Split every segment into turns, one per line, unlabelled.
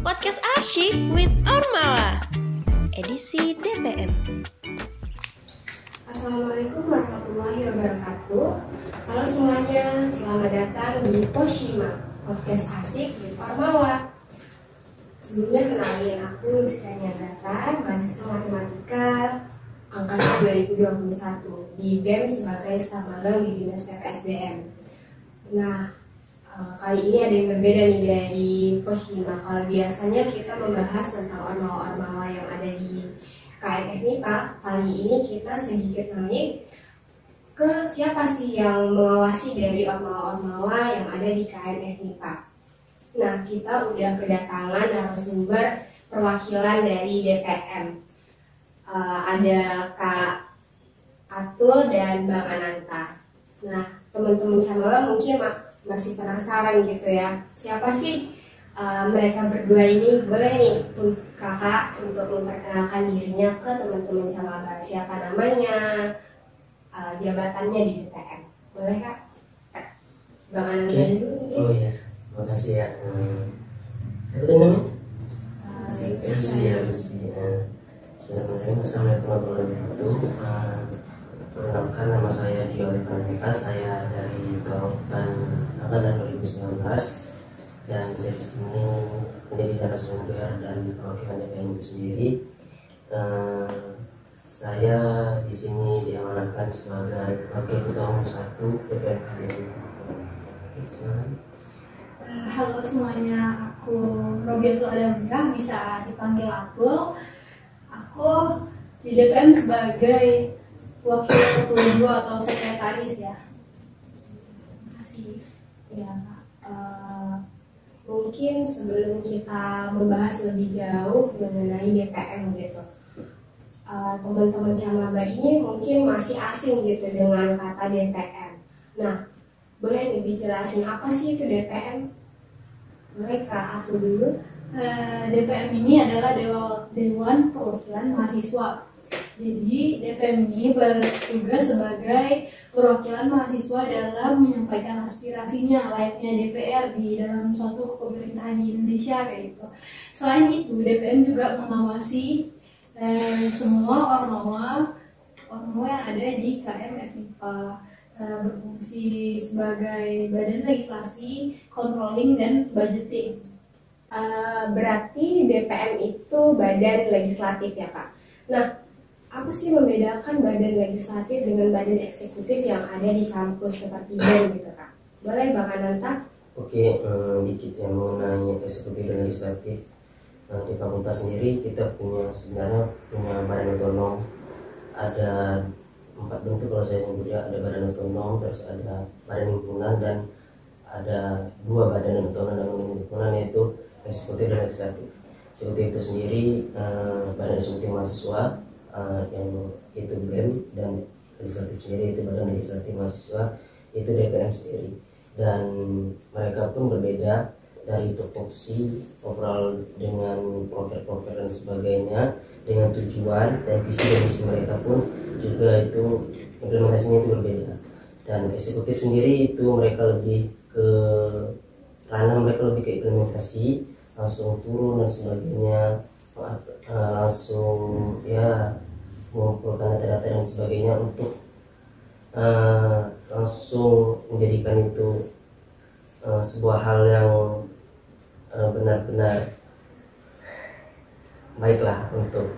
Podcast Asyik with Ormawa, edisi DPM.
Assalamualaikum warahmatullahi wabarakatuh. Halo semuanya, selamat datang di Poshima, Podcast Asyik with Ormawa. Sebelumnya kenalin, aku Luciania Gata, mahasiswa matematika angkatan 2021 di BEM sebagai staf magang di Dinas FSDM. Nah, kali ini ada yang berbeda nih dari Poshima. Kalau biasanya kita membahas tentang ormawa-ormawa yang ada di KMF MIPA, kali ini kita sedikit naik ke siapa sih yang mengawasi dari ormawa-ormawa yang ada di KMF MIPA. Nah, kita udah kedatangan narasumber perwakilan dari DPM. Ada Kak Atul dan Bang Ananta. Nah, teman-teman Camawa mungkin masih penasaran gitu ya, siapa sih mereka berdua ini? Boleh nih kakak untuk memperkenalkan dirinya ke teman-teman Camawa. Siapa namanya, jabatannya di DPM. Boleh kak? Bang Ananda dulu mungkin.
Oh iya, makasih ya. Siapa tadi namanya? Lucy. Sebenarnya Assalamualaikum warahmatullahi wabarakatuh. Perkenalkan, nama saya Dio Levanita, saya dari Kabupaten angkatan 2019 dan saya di sini menjadi narasumber dan perwakilan DPM itu sendiri. Saya di sini diamanahkan sebagai Wakil Ketua Umum 1 DPM KMI.
Halo semuanya, aku Robiatul Adamira, bisa dipanggil Atul. Aku di DPM sebagai Wakil Ketua 2 atau Sekretaris ya. Terima kasih.
Ya, mungkin sebelum kita membahas lebih jauh mengenai DPM gitu, teman-teman Camaba ini mungkin masih asing gitu dengan kata DPM. Nah, boleh nih dijelasin apa sih itu DPM? Boleh Kak Atul dulu.
DPM ini adalah Dewan Perwakilan Mahasiswa. Jadi DPM ini bertugas sebagai perwakilan mahasiswa dalam menyampaikan aspirasinya layaknya DPR di dalam suatu pemerintahan di Indonesia kayak gitu. Selain itu, DPM juga mengawasi semua ormawa yang ada di KMF MIPA, berfungsi sebagai badan legislasi, controlling dan budgeting.
Berarti DPM itu badan legislatif ya Kak. Nah, apa sih membedakan badan legislatif dengan badan eksekutif yang ada di kampus seperti BEM gitu Kak? Boleh Bang Ananta?
Oke, dikit yang mengenai eksekutif dan legislatif. Di fakultas sendiri kita sebenarnya punya badan otonom. Ada 4 bentuk kalau saya nyebutnya, ada badan otonom, terus ada badan himpunan, dan ada 2 badan otonom dan himpunan, yaitu eksekutif dan legislatif. Eksekutif itu sendiri badan eksekutif mahasiswa yang itu BEM, dan legislatif sendiri itu badan legislatif mahasiswa, itu DPM sendiri. Dan mereka pun berbeda dari tupoksi overall dengan proker-proker dan sebagainya, dengan tujuan dan visi dan misi mereka pun juga itu implementasinya itu berbeda. Dan eksekutif sendiri itu mereka lebih ke ranah, mereka lebih ke implementasi, langsung turun dan sebagainya, langsung ya mengumpulkan data-data dan sebagainya untuk langsung menjadikan itu sebuah hal yang benar-benar baiklah untuk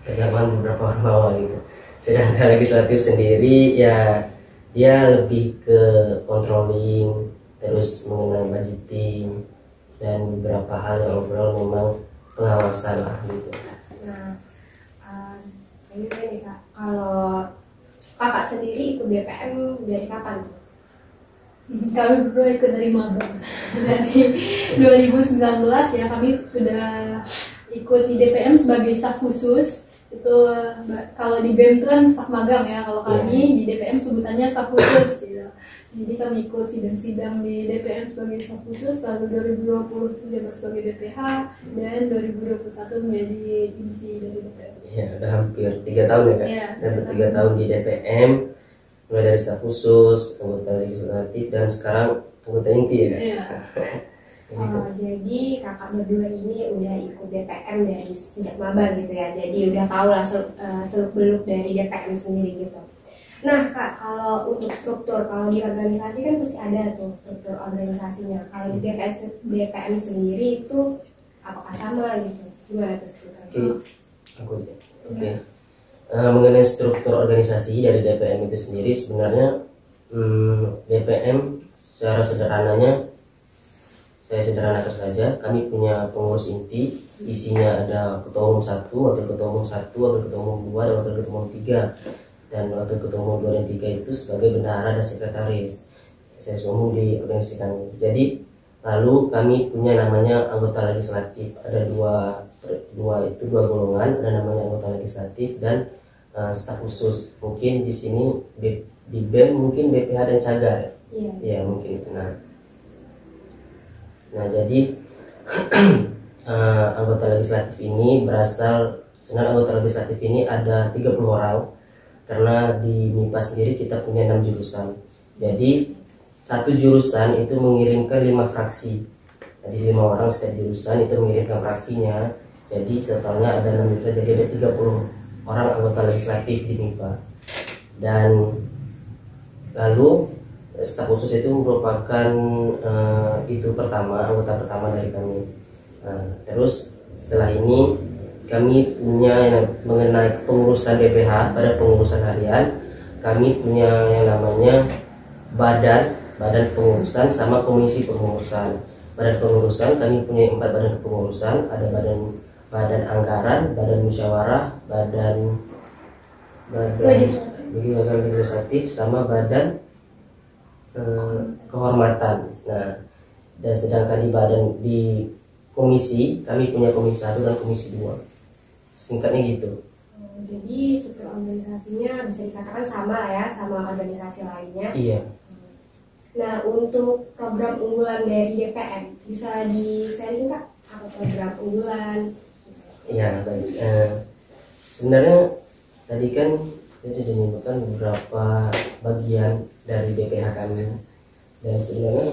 kerjaan beberapa ormawa gitu. Sedangkan legislatif sendiri ya dia lebih ke controlling, terus mengenai budgeting dan beberapa hal yang overall memang pengawasan lah gitu.
Nah, ini Kak, kalau kakak sendiri ikut DPM dari kapan?
Kami berdua ikut dari magang dari 2019 ya. Kami sudah ikut di DPM sebagai staf khusus. Itu kalau di BEM itu kan staf magang ya, kalau kami di DPM sebutannya staf khusus gitu. Jadi kami ikut sidang-sidang di DPM sebagai staf khusus, lalu 2020 menjabat sebagai BPH, dan 2021 menjadi inti dari DPM.
Ya, udah hampir 3 tahun ya Kak?
Ya,
hampir 3 tahun di DPM, mulai dari staf khusus, anggota legislatif, dan sekarang anggota inti ya Kak?
Ya.
Gitu.
Jadi kakak berdua ini udah ikut DPM dari sejak maba gitu ya. Jadi udah tahu lah seluk beluk dari DPM sendiri gitu. Nah kak, kalau untuk struktur, kalau di organisasi kan pasti ada tuh struktur organisasinya. Kalau di DPM sendiri itu apakah sama gitu? Gimana tuh strukturnya?
Oke. Mengenai struktur organisasi dari DPM itu sendiri sebenarnya DPM secara sederhananya, saya sederhanakan saja, kami punya pengurus inti, isinya ada ketua umum 1, wakil ketua umum 1, wakil ketua umum 2, dan wakil ketua umum 3. Dan wakil ketua umum 2 dan 3 itu sebagai bendahara dan sekretaris umum di organisasi kami. Jadi lalu kami punya namanya anggota legislatif, ada dua golongan, ada namanya anggota legislatif dan staf khusus. Mungkin di sini di BEM mungkin BPH dan Cagar.
Iya.
Ya mungkin itu. Nah jadi anggota legislatif ini sebenarnya anggota legislatif ini ada 30 orang, karena di MIPA sendiri kita punya 6 jurusan. Jadi satu jurusan itu mengirimkan 5 fraksi. Jadi 5 orang setiap jurusan itu mengirimkan fraksinya. Jadi totalnya ada 6 jurusan, jadi ada 30 orang anggota legislatif di MIPA. Dan lalu staf khusus itu merupakan anggota pertama dari kami. Terus setelah ini kami punya mengenai kepengurusan DPH, pada pengurusan harian kami punya yang namanya badan pengurusan sama komisi pengurusan. Badan pengurusan kami punya 4 badan kepengurusan, ada badan anggaran, badan musyawarah, badan legislatif sama badan kehormatan. Nah, dan sedangkan di komisi kami punya komisi 1 dan komisi 2. Singkatnya gitu.
Jadi struktur organisasinya bisa dikatakan sama lah ya, sama organisasi lainnya.
Iya.
Nah untuk program unggulan dari DPM bisa di-sharing kak? Apa program unggulan?
Ya baik. Sebenarnya tadi kan saya sudah menyebutkan beberapa bagian dari DPH kami, dan sebenarnya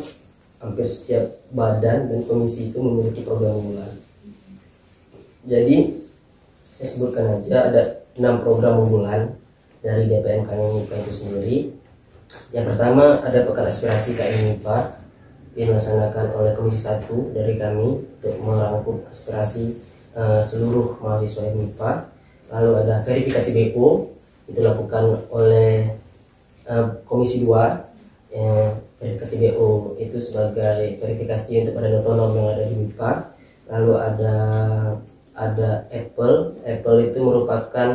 hampir setiap badan dan komisi itu memiliki program unggulan. Jadi saya sebutkan aja ada 6 program unggulan dari DPM kami MIPA itu sendiri. Yang pertama ada Pekan Aspirasi KM MIPA yang dilaksanakan oleh Komisi 1 dari kami untuk merangkum aspirasi seluruh mahasiswa MIPA. Lalu ada verifikasi BO, itu dilakukan oleh Komisi 2. Verifikasi BO itu sebagai verifikasi untuk badan otonom yang ada di MIPA. Lalu ada Apple itu merupakan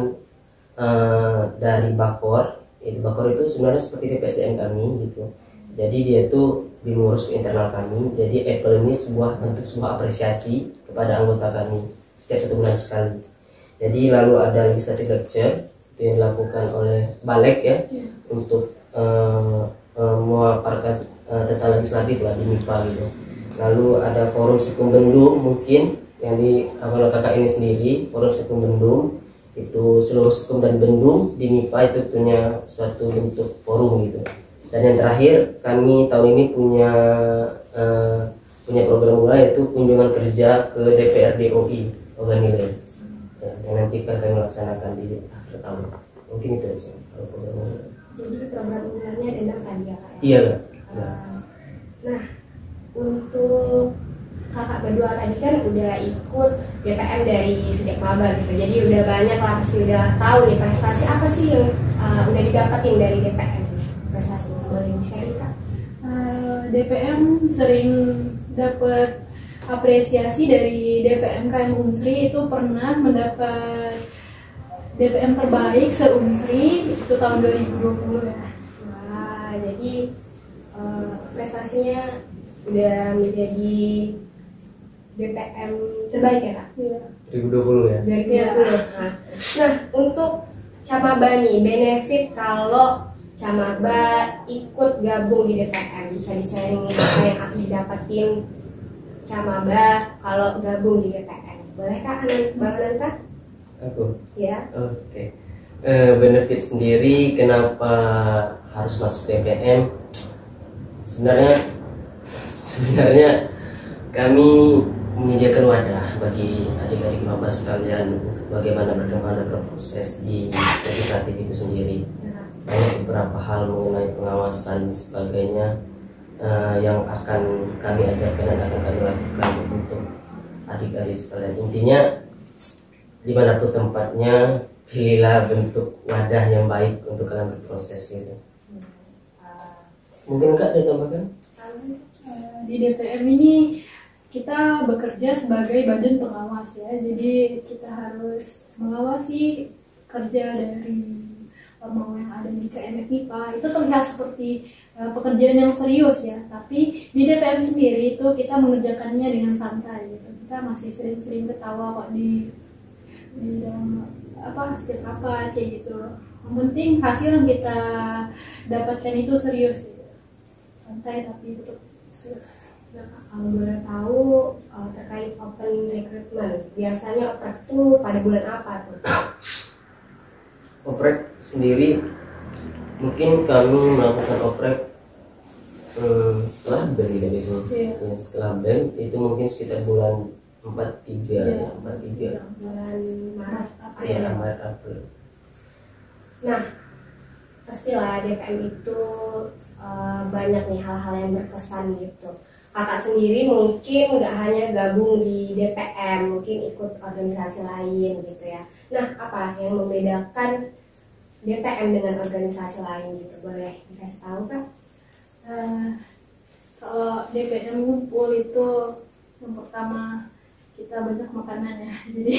dari Bakor. Bakor itu sebenarnya seperti PPSDM kami gitu. Jadi dia itu mengurus ke internal kami. Jadi Apple ini bentuk sebuah apresiasi kepada anggota kami setiap 1 bulan sekali. Jadi lalu ada legislative lecture itu yang dilakukan oleh Balek ya, untuk memaparkan tentang legislatif lah di MIPA gitu. Lalu ada forum Sikumbendum mungkin yang di oleh kakak ini sendiri, forum Sikumbendum itu seluruh Sikum dan Bendum di MIPA itu punya suatu bentuk forum gitu. Dan yang terakhir kami tahun ini punya program mulai yaitu kunjungan kerja ke DPRD OI Oganile yang nanti akan kami laksanakan di akhir tahun. Mungkin itu aja kalau program.
Jadi program unggulannya ada 6 tadi ya kak?
Iya kak.
Nah untuk kakak berdua tadi kan udah ikut DPM dari sejak maba gitu, jadi udah banyak lah, pasti udah tahu nih prestasi apa sih yang udah didapatin dari DPM. Prestasi boleh di-share kak?
DPM sering dapat apresiasi dari DPM KM Unsri, itu pernah mendapat DPM terbaik se-Unsri itu tahun 2020 ya.
Wah, jadi prestasinya udah menjadi DPM terbaik ya kak?
Iya.
2020 ya.
2020. Nah untuk Camaba nih, benefit kalau Camaba ikut gabung di DPM, bisa di-sharing apa yang akan didapatin Camaba kalau gabung di DPM. Boleh kak Bang Ananta?
Aku.
Ya.
Oke. Benefit sendiri kenapa harus masuk DPM? Sebenarnya Kami menyediakan wadah bagi adik-adik maba sekalian untuk bagaimana berkembang dalam proses di legislatif itu sendiri. Banyak beberapa hal mengenai pengawasan sebagainya yang akan kami ajarkan dan akan kami lakukan untuk adik-adik sekalian. Intinya dimanapun tempatnya, pilihlah bentuk wadah yang baik untuk kalian berproses gitu. Mungkin Kak ada tambahkan?
Di DPM ini kita bekerja sebagai badan pengawas ya, jadi kita harus mengawasi kerja dari ormawa yang ada di KMF MIPA. Itu terlihat seperti pekerjaan yang serius ya, tapi di DPM sendiri itu kita mengerjakannya dengan santai gitu. Kita masih sering-sering ketawa kok di dalam setiap rapat kayak gitu. Yang penting hasil yang kita dapatkan itu serius gitu. Santai tapi tetap serius.
Nah, kalau boleh tahu terkait open recruitment, biasanya oprek tuh pada bulan apa tuh?
Oprek sendiri mungkin kami melakukan oprek setelah BEM gitu biasanya. Ya, setelah BEM itu mungkin sekitar bulan 43
Bulan Maret, April.
ya, Maret April.
Nah, pastilah DPM itu banyak nih hal-hal yang berkesan gitu. Kakak sendiri mungkin nggak hanya gabung di DPM, mungkin ikut organisasi lain gitu ya. Nah, apa yang membedakan DPM dengan organisasi lain gitu? Boleh dikasih tahu Kak?
Kalau DPM ngumpul itu yang pertama kita banyak makanan ya, jadi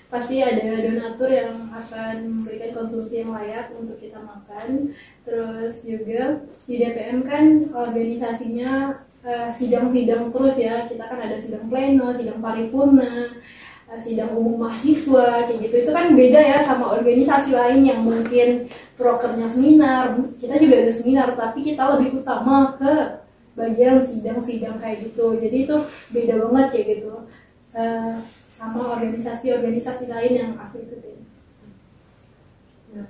pasti ada donatur yang akan memberikan konsumsi yang layak untuk kita makan. Terus juga di DPM kan organisasinya sidang-sidang terus ya, kita kan ada sidang pleno, sidang paripurna, sidang umum mahasiswa kayak gitu. Itu kan beda ya sama organisasi lain yang mungkin prokernya seminar, kita juga ada seminar tapi kita lebih utama ke bagian sidang-sidang kayak gitu. Jadi itu beda banget kayak gitu sama organisasi-organisasi lain yang aku ikutin.
Nah,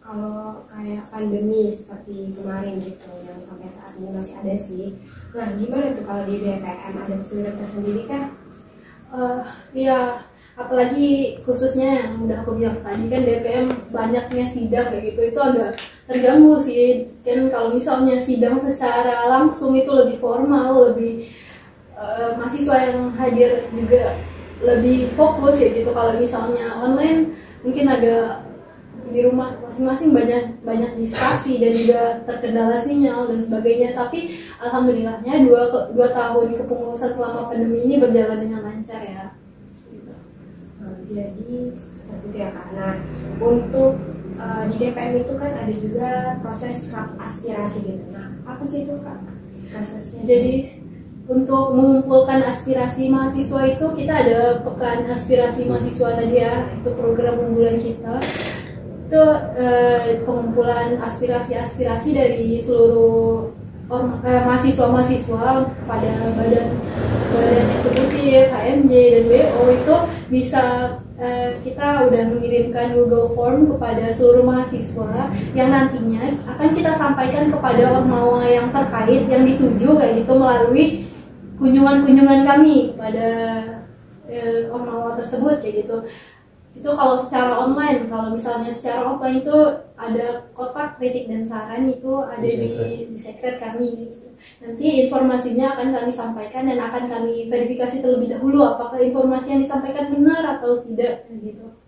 kalau kayak pandemi seperti kemarin gitu yang sampai saat ini masih ada sih. Nah, gimana tuh kalau di DPM ada kesulitan tersendiri kan?
Ya, apalagi khususnya yang udah aku bilang tadi kan DPM banyaknya sidang kayak gitu, itu agak terganggu sih. Kan kalau misalnya sidang secara langsung itu lebih formal, lebih mahasiswa yang hadir juga lebih fokus ya gitu. Kalau misalnya online mungkin agak di rumah masing-masing banyak distraksi dan juga terkendala sinyal dan sebagainya. Tapi alhamdulillahnya dua tahun kepengurusan selama pandemi ini berjalan dengan lancar ya. Gitu.
Jadi seperti itu ya Kak. Nah, untuk di DPM itu kan ada juga proses aspirasi gitu. Nah, apa sih itu Kak prosesnya?
Jadi untuk mengumpulkan aspirasi mahasiswa itu kita ada pekan aspirasi mahasiswa tadi ya, itu program unggulan kita. Itu pengumpulan aspirasi-aspirasi dari seluruh mahasiswa-mahasiswa kepada badan eksekutif, HMJ dan WO. Itu bisa kita udah mengirimkan Google Form kepada seluruh mahasiswa yang nantinya akan kita sampaikan kepada ormawa yang terkait yang dituju kayak gitu melalui kunjungan-kunjungan kami kepada ormawa tersebut kayak gitu. Itu kalau secara online. Kalau misalnya secara offline itu ada kotak kritik dan saran, itu ada di sekret kami gitu. Nanti informasinya akan kami sampaikan dan akan kami verifikasi terlebih dahulu apakah informasi yang disampaikan benar atau tidak gitu.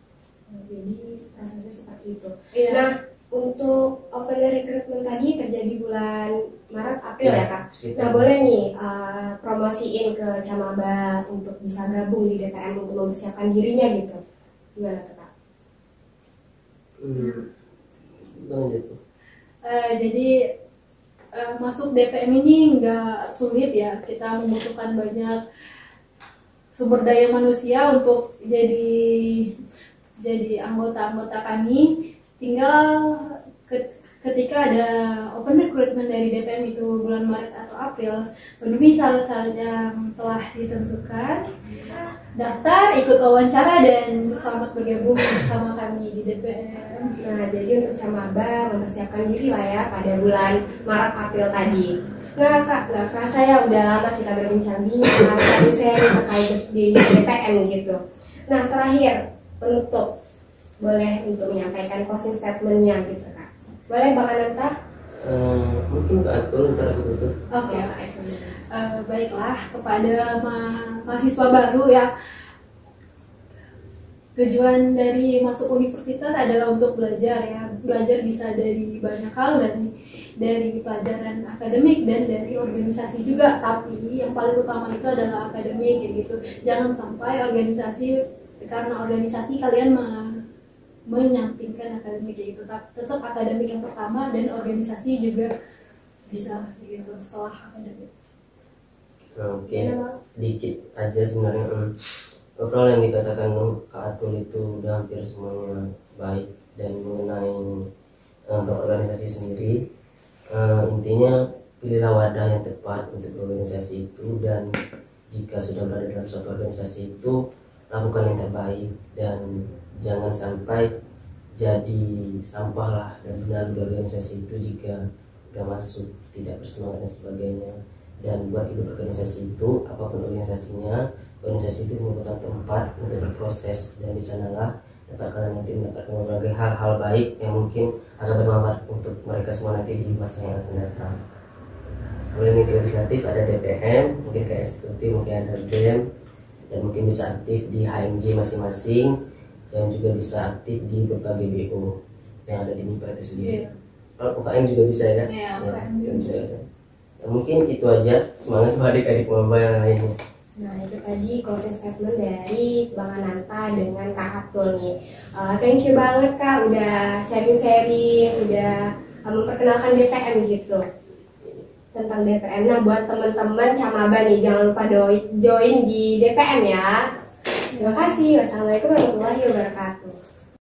Jadi prosesnya seperti itu.
Iya.
Nah, untuk open recruitment tadi terjadi bulan Maret April ya Kak. Nah, boleh nih promosiin ke Camaba untuk bisa gabung di DPM untuk mempersiapkan dirinya gitu. Gimana tuh Kak?
Jadi masuk DPM ini nggak sulit ya. Kita membutuhkan banyak sumber daya manusia untuk jadi anggota-anggota kami. Tinggal ketika ada open recruitment dari DPM itu bulan Maret atau April, memenuhi syarat-syarat yang telah ditentukan, daftar, ikut wawancara, dan selamat bergabung bersama kami di DPM.
Nah, jadi untuk Camaba mempersiapkan diri lah ya pada bulan Maret April tadi. Nah kak, nggak kerasa ya udah lama kita berbincang-bincang dari seri terkait di DPM gitu. Nah terakhir penutup, boleh untuk menyampaikan closing statementnya gitu kak. Boleh Bang Ananta?
Mungkin Kak Atul ntar aku tutup.
Oke, baiklah kepada mahasiswa baru ya. Tujuan dari masuk universitas adalah untuk belajar ya. Belajar bisa dari banyak hal, dari pelajaran akademik dan dari organisasi juga. Tapi yang paling utama itu adalah akademik kayak gitu. Jangan sampai karena organisasi kalian menyampingkan akademik kayak gitu. Tetap akademik yang pertama dan organisasi juga bisa gitu setelah akademik.
Oke, dikit aja sebenarnya. Overall yang dikatakan Kak Atul itu udah hampir semuanya baik, dan mengenai berorganisasi sendiri, intinya pilihlah wadah yang tepat untuk berorganisasi itu, dan jika sudah berada dalam suatu organisasi itu lakukan yang terbaik, dan jangan sampai jadi sampah lah dan berlalu di organisasi itu jika udah masuk tidak bersemangat dan sebagainya. Dan buat hidup organisasi itu, apapun organisasinya, organisasi itu merupakan tempat untuk berproses, dan di sanalah dapat kalian nanti mendapatkan berbagai hal-hal baik yang mungkin akan bermanfaat untuk mereka semua nanti di masa yang akan datang. Kemudian yang legislatif ada DPM, mungkin kayak eksekutif, mungkin ada BEM, dan mungkin bisa aktif di HMJ masing-masing, dan juga bisa aktif di berbagai BO yang ada di MIPA itu sendiri. Kalau UKM juga bisa ya?
Iya, UKM
juga ada. Ya, mungkin itu aja. Semangat buat adik-adik maba yang lainnya.
Nah itu tadi closing statement dari Bang Ananta dengan Kak Atul nih. Thank you banget Kak udah sharing-sharing, udah memperkenalkan DPM gitu tentang DPM. Nah buat teman-teman Camaba nih jangan lupa join di DPM ya. Terima kasih. Wassalamualaikum warahmatullahi wabarakatuh.